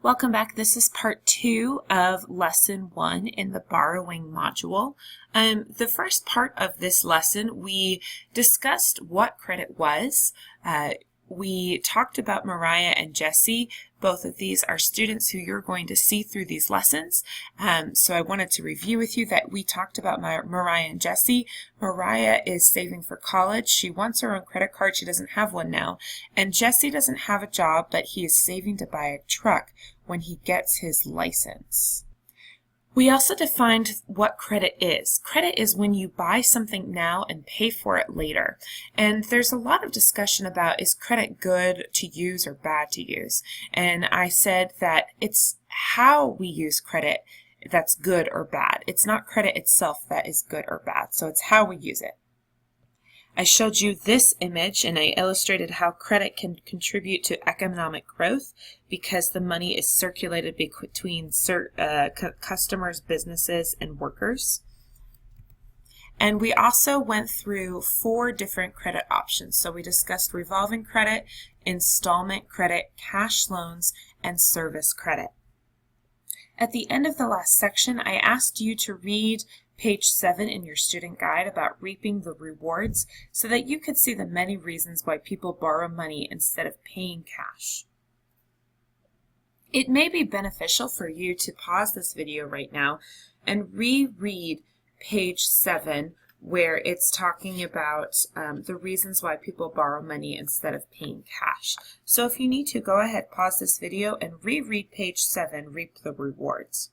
Welcome back. This is part 2 of lesson 1 in the borrowing module. The first part of this lesson, we discussed what credit was. We talked about Mariah and Jesse. Both of these are students who you're going to see through these lessons. So I wanted to review with you that we talked about Mariah and Jesse. Mariah is saving for college. She wants her own credit card. She doesn't have one now. And Jesse doesn't have a job, but he is saving to buy a truck when he gets his license. We also defined what credit is. Credit is when you buy something now and pay for it later. And there's a lot of discussion about, is credit good to use or bad to use? And I said that it's how we use credit that's good or bad. It's not credit itself that is good or bad. So it's how we use it. I showed you this image and I illustrated how credit can contribute to economic growth because the money is circulated between customers, businesses, and workers. And we also went through 4 different credit options. So we discussed revolving credit, installment credit, cash loans, and service credit. At the end of the last section, I asked you to read page 7 in your student guide about reaping the rewards so that you could see the many reasons why people borrow money instead of paying cash. It may be beneficial for you to pause this video right now and reread page 7 where it's talking about the reasons why people borrow money instead of paying cash. So if you need to, go ahead, pause this video and reread page 7, Reap the Rewards.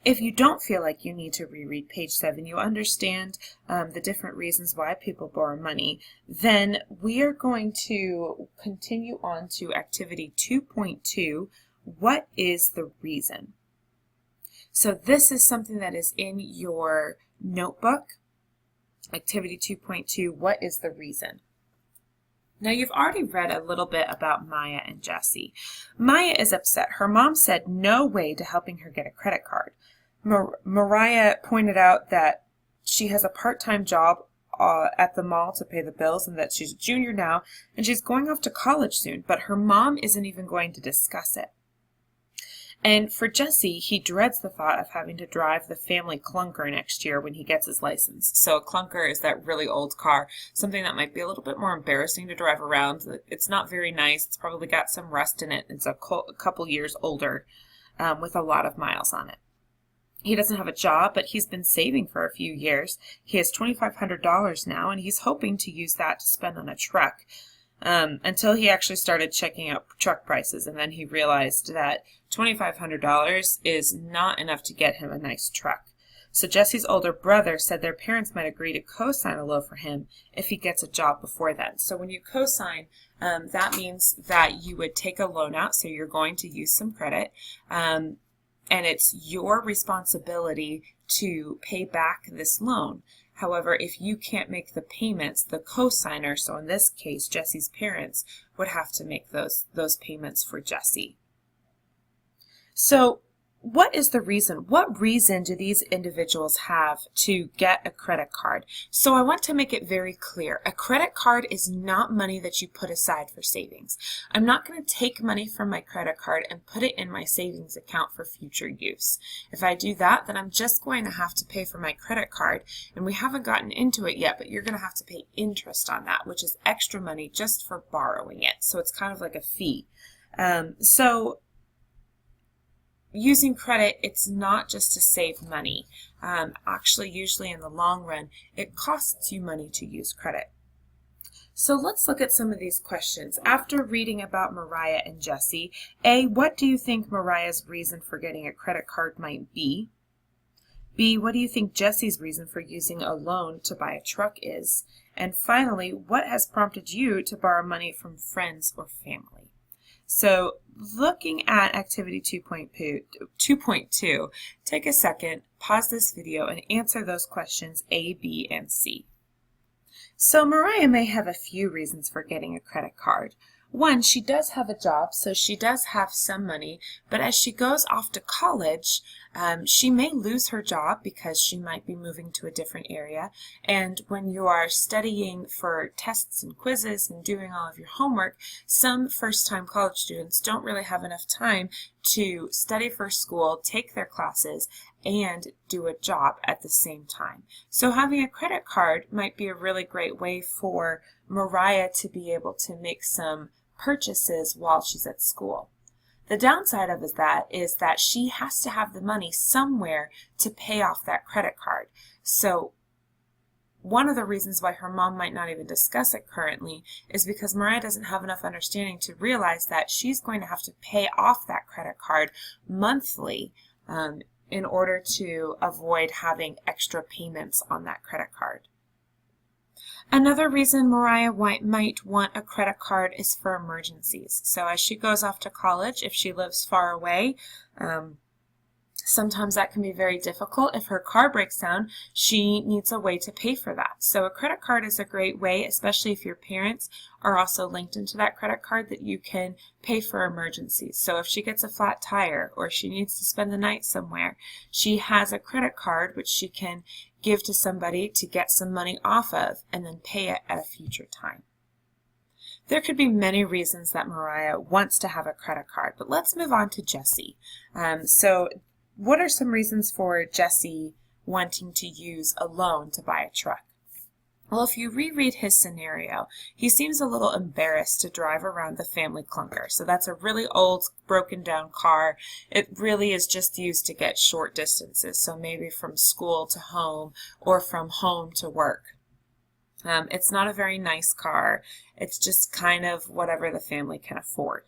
If you don't feel like you need to reread page 7, you understand the different reasons why people borrow money, then we are going to continue on to activity 2.2, what is the reason? So this is something that is in your notebook, activity 2.2, what is the reason? Now you've already read a little bit about Maya and Jesse. Maya is upset. Her mom said no way to helping her get a credit card. Mariah pointed out that she has a part-time job at the mall to pay the bills and that she's a junior now and she's going off to college soon, but her mom isn't even going to discuss it. And for Jesse, he dreads the thought of having to drive the family clunker next year when he gets his license. So a clunker is that really old car, something that might be a little bit more embarrassing to drive around. It's not very nice. It's probably got some rust in it. It's a couple years older with a lot of miles on it. He doesn't have a job, but he's been saving for a few years. He has $2,500 now, and he's hoping to use that to spend on a truck until he actually started checking out truck prices, and then he realized that $2,500 is not enough to get him a nice truck. So Jesse's older brother said their parents might agree to co-sign a loan for him if he gets a job before then. So when you co-sign, that means that you would take a loan out, so you're going to use some credit, and it's your responsibility to pay back this loan. However, if you can't make the payments, the co-signer, so in this case, Jesse's parents, would have to make those payments for Jesse. So what is the reason? What reason do these individuals have to get a credit card? So I want to make it very clear. A credit card is not money that you put aside for savings. I'm not going to take money from my credit card and put it in my savings account for future use. If I do that, then I'm just going to have to pay for my credit card, and we haven't gotten into it yet, but you're going to have to pay interest on that, which is extra money just for borrowing it. So it's kind of like a fee. Using credit, it's not just to save money. Actually, usually in the long run, it costs you money to use credit. So let's look at some of these questions. After reading about Mariah and Jesse, A, what do you think Mariah's reason for getting a credit card might be? B, what do you think Jesse's reason for using a loan to buy a truck is? And finally, what has prompted you to borrow money from friends or family? So looking at activity 2.2, take a second, pause this video, and answer those questions A, B, and C. So Mariah may have a few reasons for getting a credit card. One, she does have a job, so she does have some money, but as she goes off to college, she may lose her job because she might be moving to a different area. And when you are studying for tests and quizzes and doing all of your homework, some first-time college students don't really have enough time to study for school, take their classes, and do a job at the same time. So having a credit card might be a really great way for Mariah to be able to make some purchases while she's at school. The downside of that is that she has to have the money somewhere to pay off that credit card. So one of the reasons why her mom might not even discuss it currently is because Mariah doesn't have enough understanding to realize that she's going to have to pay off that credit card monthly in order to avoid having extra payments on that credit card. Another reason Mariah might want a credit card is for emergencies. So as she goes off to college, if she lives far away, sometimes that can be very difficult. If her car breaks down, she needs a way to pay for that. So a credit card is a great way, especially if your parents are also linked into that credit card, that you can pay for emergencies. So if she gets a flat tire or she needs to spend the night somewhere, she has a credit card which she can give to somebody to get some money off of and then pay it at a future time. There could be many reasons that Mariah wants to have a credit card, but let's move on to Jesse. So what are some reasons for Jesse wanting to use a loan to buy a truck? Well, if you reread his scenario, he seems a little embarrassed to drive around the family clunker. So that's a really old, broken down car. It really is just used to get short distances, so maybe from school to home or from home to work. It's not a very nice car. It's just kind of whatever the family can afford.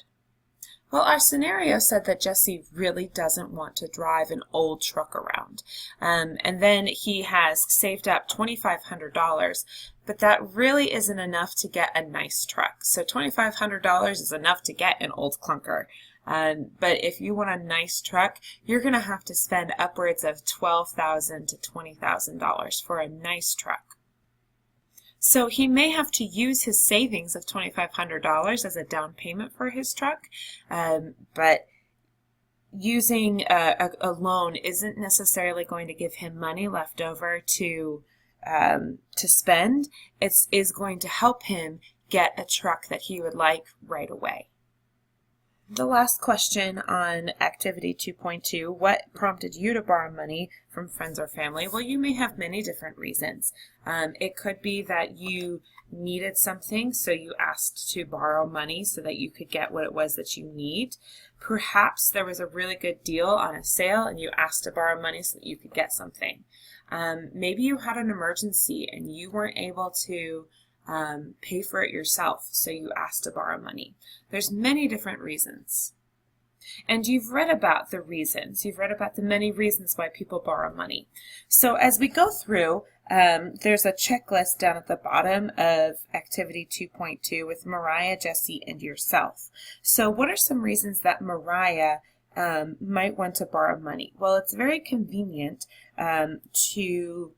Well, our scenario said that Jesse really doesn't want to drive an old truck around. And then he has saved up $2,500, but that really isn't enough to get a nice truck. So $2,500 is enough to get an old clunker. But if you want a nice truck, you're going to have to spend upwards of $12,000 to $20,000 for a nice truck. So he may have to use his savings of $2,500 as a down payment for his truck, but using a loan isn't necessarily going to give him money left over to spend. It is going to help him get a truck that he would like right away. The last question on Activity 2.2, what prompted you to borrow money from friends or family? Well, you may have many different reasons. It could be that you needed something, so you asked to borrow money so that you could get what it was that you need. Perhaps there was a really good deal on a sale and you asked to borrow money so that you could get something. Maybe you had an emergency and you weren't able to pay for it yourself, so you asked to borrow money. There's many different reasons. And you've read about the reasons. You've read about the many reasons why people borrow money. So as we go through, there's a checklist down at the bottom of Activity 2.2 with Mariah, Jesse, and yourself. So what are some reasons that Mariah might want to borrow money? Well, it's very convenient to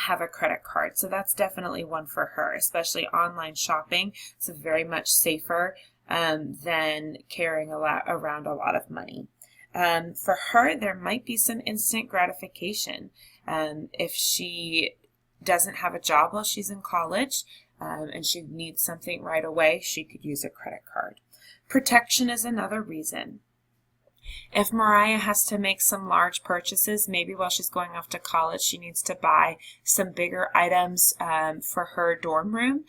have a credit card. So that's definitely one for her, especially online shopping. It's very much safer than carrying around a lot of money. For her, there might be some instant gratification. If she doesn't have a job while she's in college and she needs something right away, she could use a credit card. Protection is another reason. If Mariah has to make some large purchases, maybe while she's going off to college, she needs to buy some bigger items for her dorm room.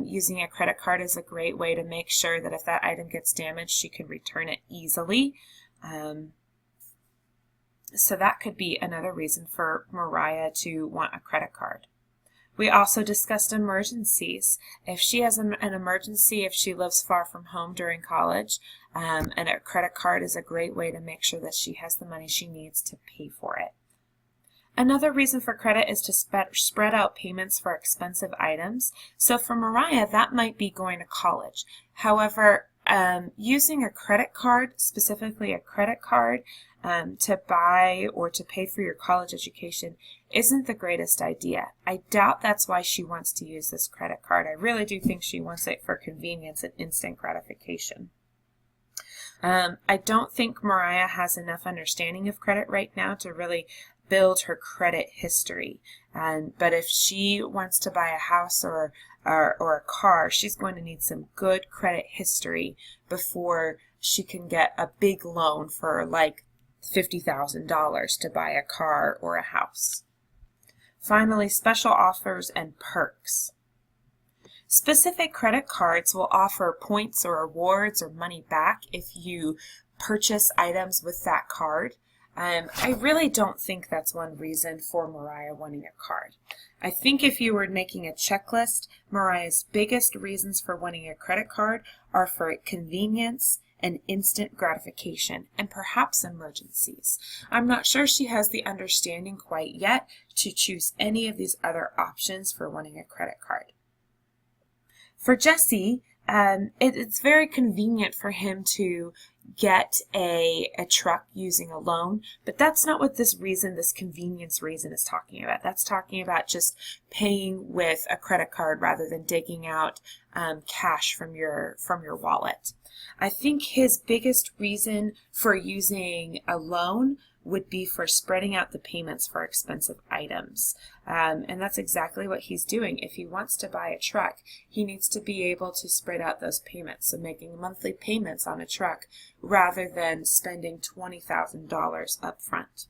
Using a credit card is a great way to make sure that if that item gets damaged, she can return it easily. So that could be another reason for Mariah to want a credit card. We also discussed emergencies. If she has an emergency, if she lives far from home during college, and a credit card is a great way to make sure that she has the money she needs to pay for it. Another reason for credit is to spread out payments for expensive items. So for Mariah, that might be going to college. However, using a credit card, specifically a credit card, to buy or to pay for your college education isn't the greatest idea. I doubt that's why she wants to use this credit card. I really do think she wants it for convenience and instant gratification. I don't think Mariah has enough understanding of credit right now to really build her credit history. But if she wants to buy a house or a car, she's going to need some good credit history before she can get a big loan for like $50,000 to buy a car or a house. Finally, special offers and perks. Specific credit cards will offer points or rewards or money back if you purchase items with that card. I really don't think that's one reason for Mariah wanting a card. I think if you were making a checklist, Mariah's biggest reasons for wanting a credit card are for convenience and instant gratification, and perhaps emergencies. I'm not sure she has the understanding quite yet to choose any of these other options for wanting a credit card. For Jesse, it's very convenient for him to get a truck using a loan, but that's not what this convenience reason is talking about. That's talking about just paying with a credit card rather than digging out cash from your wallet. I think his biggest reason for using a loan would be for spreading out the payments for expensive items. And that's exactly what he's doing. If he wants to buy a truck, he needs to be able to spread out those payments, so making monthly payments on a truck rather than spending $20,000 up front.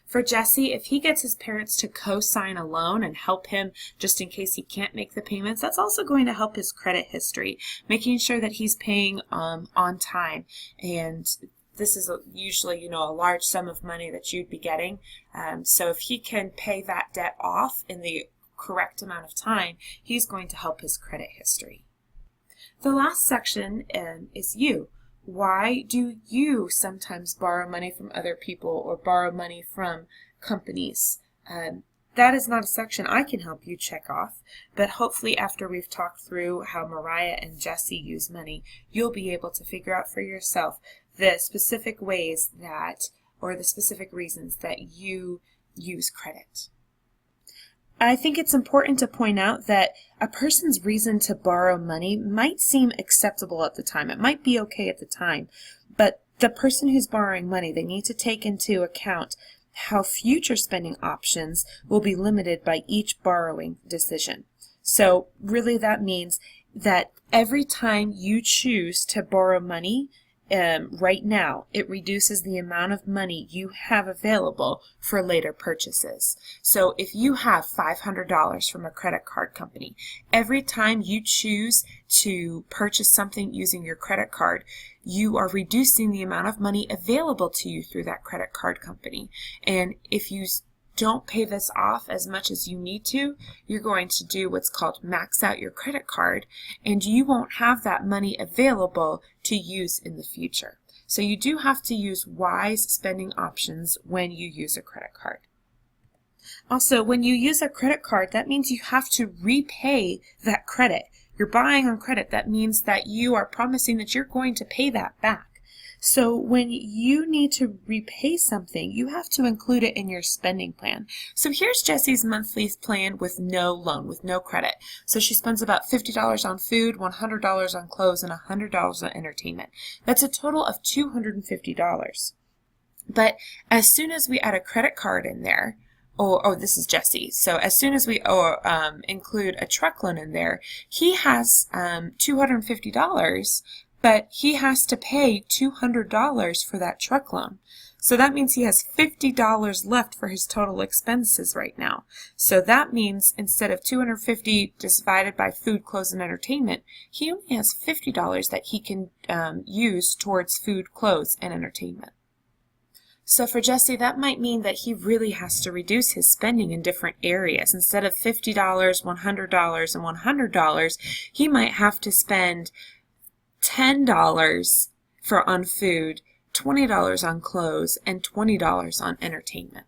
For Jesse, if he gets his parents to co-sign a loan and help him just in case he can't make the payments, that's also going to help his credit history, making sure that he's paying on time. And this is usually, a large sum of money that you'd be getting. So if he can pay that debt off in the correct amount of time, he's going to help his credit history. The last section is you. Why do you sometimes borrow money from other people or borrow money from companies? That is not a section I can help you check off, but hopefully after we've talked through how Mariah and Jesse use money, you'll be able to figure out for yourself the specific ways or the specific reasons that you use credit. I think it's important to point out that a person's reason to borrow money might seem acceptable at the time. It might be okay at the time, but the person who's borrowing money, they need to take into account how future spending options will be limited by each borrowing decision. So really that means that every time you choose to borrow money, right now, it reduces the amount of money you have available for later purchases. So if you have $500 from a credit card company, every time you choose to purchase something using your credit card, you are reducing the amount of money available to you through that credit card company. And if you don't pay this off as much as you need to, you're going to do what's called max out your credit card, and you won't have that money available to use in the future. So you do have to use wise spending options when you use a credit card. Also, when you use a credit card, that means you have to repay that credit. You're buying on credit. That means that you are promising that you're going to pay that back. So when you need to repay something, you have to include it in your spending plan. So here's Jessie's monthly plan with no loan, with no credit. So she spends about $50 on food, $100 on clothes, and $100 on entertainment. That's a total of $250. But as soon as we add a credit card in there, this is Jesse. So as soon as we include a truck loan in there, he has $250, but he has to pay $200 for that truck loan. So that means he has $50 left for his total expenses right now. So that means instead of $250 divided by food, clothes, and entertainment, he only has $50 that he can use towards food, clothes, and entertainment. So for Jesse, that might mean that he really has to reduce his spending in different areas. Instead of $50, $100, and $100, he might have to spend $10 on food, $20 on clothes, and $20 on entertainment.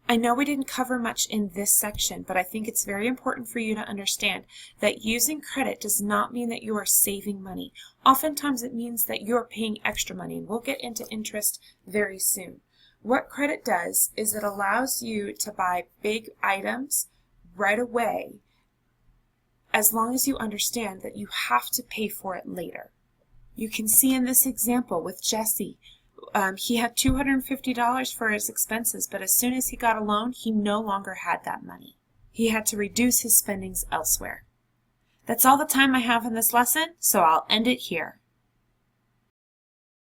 I know we didn't cover much in this section, but I think it's very important for you to understand that using credit does not mean that you are saving money. Oftentimes it means that you're paying extra money, and we'll get into interest very soon. What credit does is it allows you to buy big items right away as long as you understand that you have to pay for it later. You can see in this example with Jesse, he had $250 for his expenses, but as soon as he got a loan, he no longer had that money. He had to reduce his spendings elsewhere. That's all the time I have in this lesson, so I'll end it here.